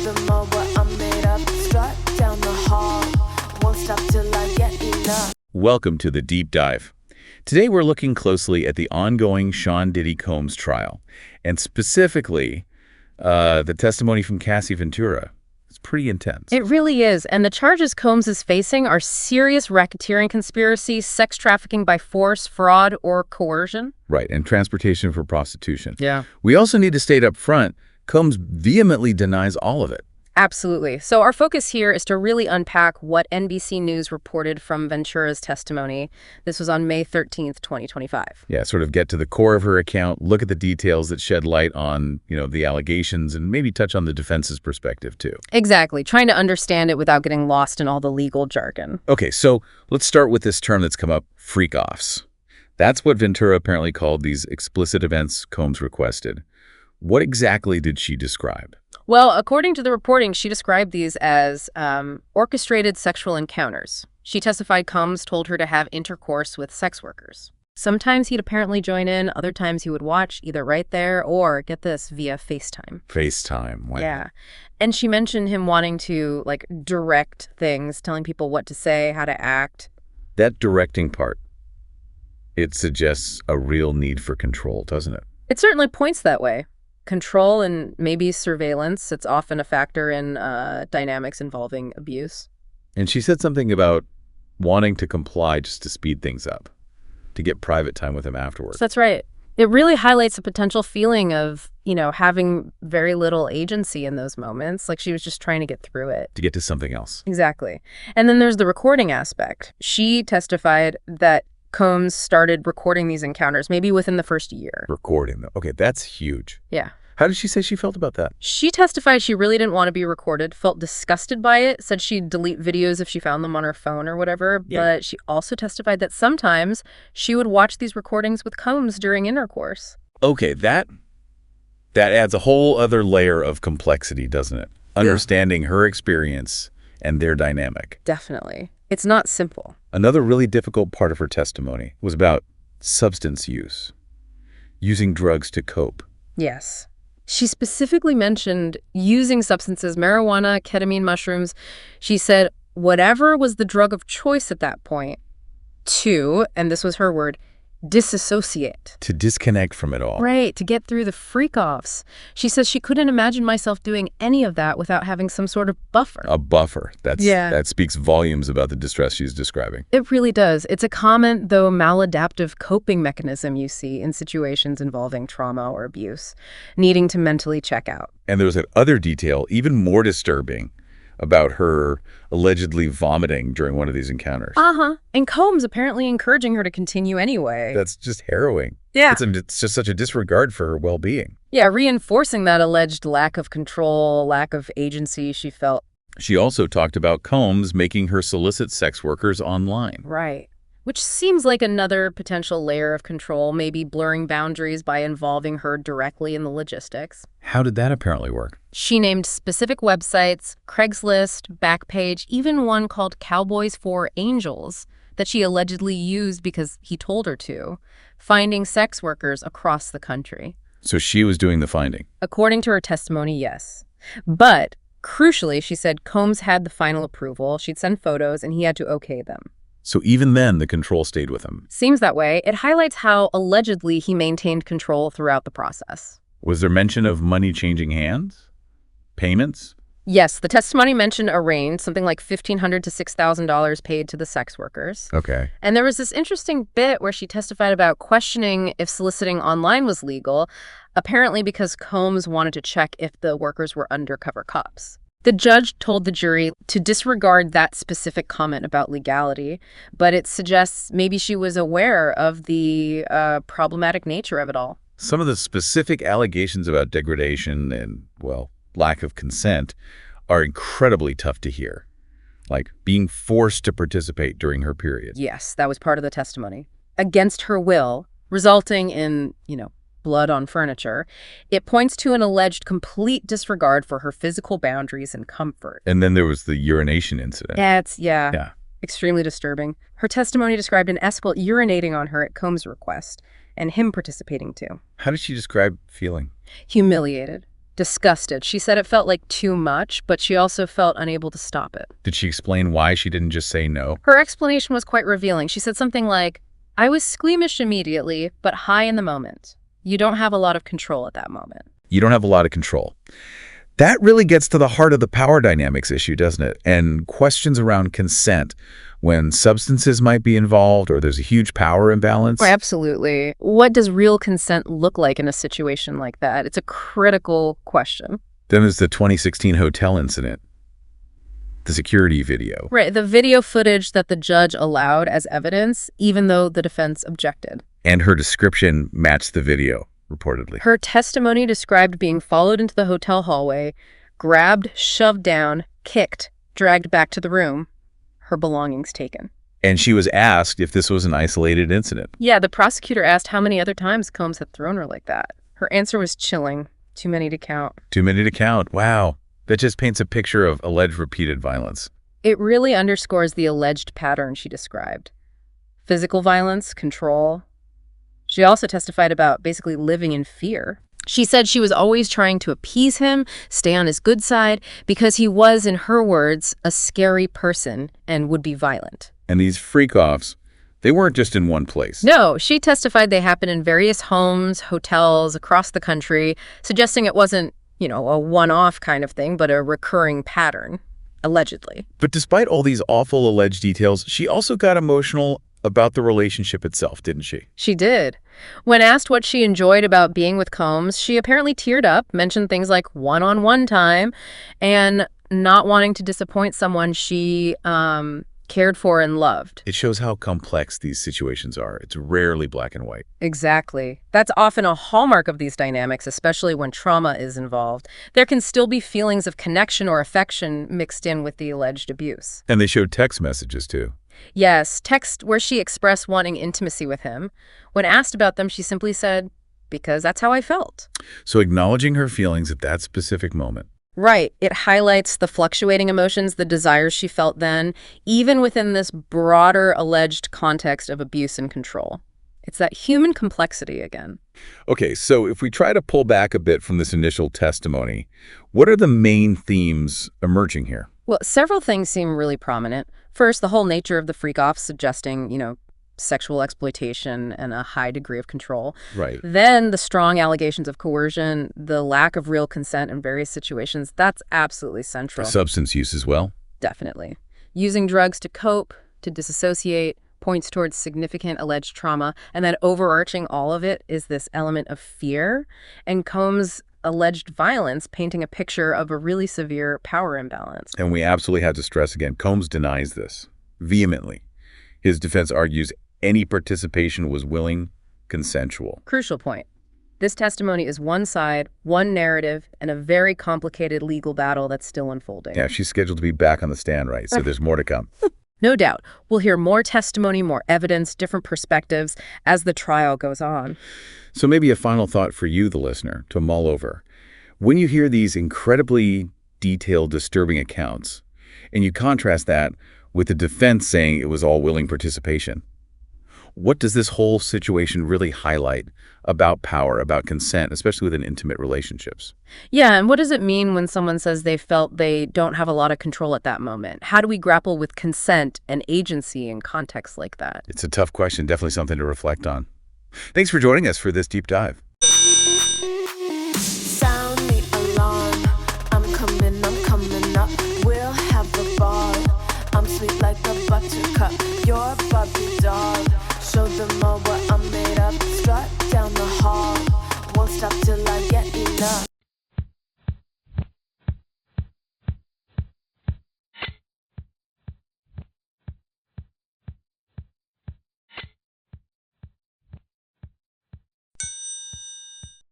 them all what I'm made up. Strut down the hall, won't stop till I get enough. Welcome to the Deep Dive. Today we're looking closely at the ongoing Sean Diddy Combs trial, and specifically the testimony from Cassie Ventura. It's pretty intense. It really is, and the charges Combs is facing are serious racketeering conspiracy, sex trafficking by force, fraud, or coercion. Right, and transportation for prostitution. Yeah. We also need to state up front, Combs vehemently denies all of it. Absolutely. So our focus here is to really unpack what NBC News reported from Ventura's testimony. This was on May 13th, 2025. Yeah, sort of get to the core of her account, look at the details that shed light on, the allegations, and maybe touch on the defense's perspective too. Exactly. Trying to understand it without getting lost in all the legal jargon. Okay, so let's start with this term that's come up, freak-offs. That's what Ventura apparently called these explicit events Combs requested. What exactly did she describe? Well, according to the reporting, she described these as orchestrated sexual encounters. She testified Combs told her to have intercourse with sex workers. Sometimes he'd apparently join in, other times he would watch either right there or, get this, via FaceTime. FaceTime, wow. Yeah. And she mentioned him wanting to, direct things, telling people what to say, how to act. That directing part, it suggests a real need for control, doesn't it? It certainly points that way. Control and maybe surveillance. It's often a factor in dynamics involving abuse. And she said something about wanting to comply just to speed things up, to get private time with him afterwards. That's right. It really highlights a potential feeling of, having very little agency in those moments. Like she was just trying to get through it. To get to something else. Exactly. And then there's the recording aspect. She testified that Combs started recording these encounters maybe within the first year. Recording them. Okay, that's huge. Yeah. How did she say she felt about that? She testified she really didn't want to be recorded, felt disgusted by it, said she'd delete videos if she found them on her phone or whatever. Yeah. But she also testified that sometimes she would watch these recordings with Combs during intercourse. Okay, that adds a whole other layer of complexity, doesn't it? Understanding her experience and their dynamic. Definitely. It's not simple. Another really difficult part of her testimony was about substance use, using drugs to cope. Yes. She specifically mentioned using substances, marijuana, ketamine, mushrooms. She said whatever was the drug of choice at that point to, and this was her word, disassociate. To disconnect from it all. Right, to get through the freak-offs. She says she couldn't imagine myself doing any of that without having some sort of buffer. A buffer. That speaks volumes about the distress she's describing. It really does. It's a common, though maladaptive coping mechanism you see in situations involving trauma or abuse, needing to mentally check out. And there was that other detail, even more disturbing, about her allegedly vomiting during one of these encounters. And Combs apparently encouraging her to continue anyway. That's just harrowing. Yeah. It's just such a disregard for her well-being. Yeah, reinforcing that alleged lack of control, lack of agency she felt. She also talked about Combs making her solicit sex workers online. Right. Which seems like another potential layer of control, maybe blurring boundaries by involving her directly in the logistics. How did that apparently work? She named specific websites, Craigslist, Backpage, even one called Cowboys for Angels that she allegedly used because he told her to, finding sex workers across the country. So she was doing the finding? According to her testimony, yes. But crucially, she said Combs had the final approval. She'd send photos and he had to okay them. So even then, the control stayed with him. Seems that way. It highlights how allegedly he maintained control throughout the process. Was there mention of money changing hands? Payments? Yes, the testimony mentioned a range, something like $1,500 to $6,000 paid to the sex workers. Okay. And there was this interesting bit where she testified about questioning if soliciting online was legal, apparently because Combs wanted to check if the workers were undercover cops. The judge told the jury to disregard that specific comment about legality, but it suggests maybe she was aware of the problematic nature of it all. Some of the specific allegations about degradation and, lack of consent are incredibly tough to hear, like being forced to participate during her period. Yes, that was part of the testimony. Against her will, resulting in, blood on furniture, it points to an alleged complete disregard for her physical boundaries and comfort. And then there was the urination incident. Yeah. Extremely disturbing. Her testimony described an escort urinating on her at Combs' request, and him participating too. How did she describe feeling? Humiliated, disgusted. She said it felt like too much, but she also felt unable to stop it. Did she explain why she didn't just say no? Her explanation was quite revealing. She said something like, "I was squeamish immediately, but high in the moment. You don't have a lot of control at that moment." You don't have a lot of control. That really gets to the heart of the power dynamics issue, doesn't it? And questions around consent when substances might be involved or there's a huge power imbalance. Oh, absolutely. What does real consent look like in a situation like that? It's a critical question. Then there's the 2016 hotel incident, the security video. Right, the video footage that the judge allowed as evidence, even though the defense objected. And her description matched the video, reportedly. Her testimony described being followed into the hotel hallway, grabbed, shoved down, kicked, dragged back to the room, her belongings taken. And she was asked if this was an isolated incident. Yeah, the prosecutor asked how many other times Combs had thrown her like that. Her answer was chilling. Too many to count. Too many to count. Wow. That just paints a picture of alleged repeated violence. It really underscores the alleged pattern she described. Physical violence, control. She also testified about basically living in fear. She said she was always trying to appease him, stay on his good side, because he was, in her words, a scary person and would be violent. And these freak-offs, they weren't just in one place. No, she testified they happened in various homes, hotels across the country, suggesting it wasn't, a one-off kind of thing, but a recurring pattern, allegedly. But despite all these awful alleged details, she also got emotional about the relationship itself, didn't she? She did. When asked what she enjoyed about being with Combs, she apparently teared up, mentioned things like one-on-one time, and not wanting to disappoint someone she cared for and loved. It shows how complex these situations are. It's rarely black and white. Exactly. That's often a hallmark of these dynamics, especially when trauma is involved. There can still be feelings of connection or affection mixed in with the alleged abuse. And they showed text messages, too. Yes, text where she expressed wanting intimacy with him. When asked about them, she simply said, "Because that's how I felt." So acknowledging her feelings at that specific moment. Right. It highlights the fluctuating emotions, the desires she felt then, even within this broader alleged context of abuse and control. It's that human complexity again. Okay, so if we try to pull back a bit from this initial testimony, what are the main themes emerging here? Well, several things seem really prominent. First, the whole nature of the freak-off suggesting, sexual exploitation and a high degree of control. Right. Then the strong allegations of coercion, the lack of real consent in various situations, that's absolutely central. Substance use as well? Definitely. Using drugs to cope, to disassociate, points towards significant alleged trauma. And then overarching all of it is this element of fear and Combs' alleged violence, painting a picture of a really severe power imbalance. And we absolutely had to stress again, Combs denies this vehemently. His defense argues any participation was willing, consensual. Crucial point. This testimony is one side, one narrative, and a very complicated legal battle that's still unfolding. Yeah, she's scheduled to be back on the stand, right? So there's more to come. No doubt. We'll hear more testimony, more evidence, different perspectives as the trial goes on. So maybe a final thought for you, the listener, to mull over. When you hear these incredibly detailed, disturbing accounts, and you contrast that with the defense saying it was all willing participation, what does this whole situation really highlight about power, about consent, especially within intimate relationships? Yeah, and what does it mean when someone says they felt they don't have a lot of control at that moment? How do we grapple with consent and agency in contexts like that? It's a tough question, definitely something to reflect on. Thanks for joining us for this deep dive. Sound the alarm. I'm coming up. We'll have a ball. I'm sweet like a buttercup. You're Barbie doll.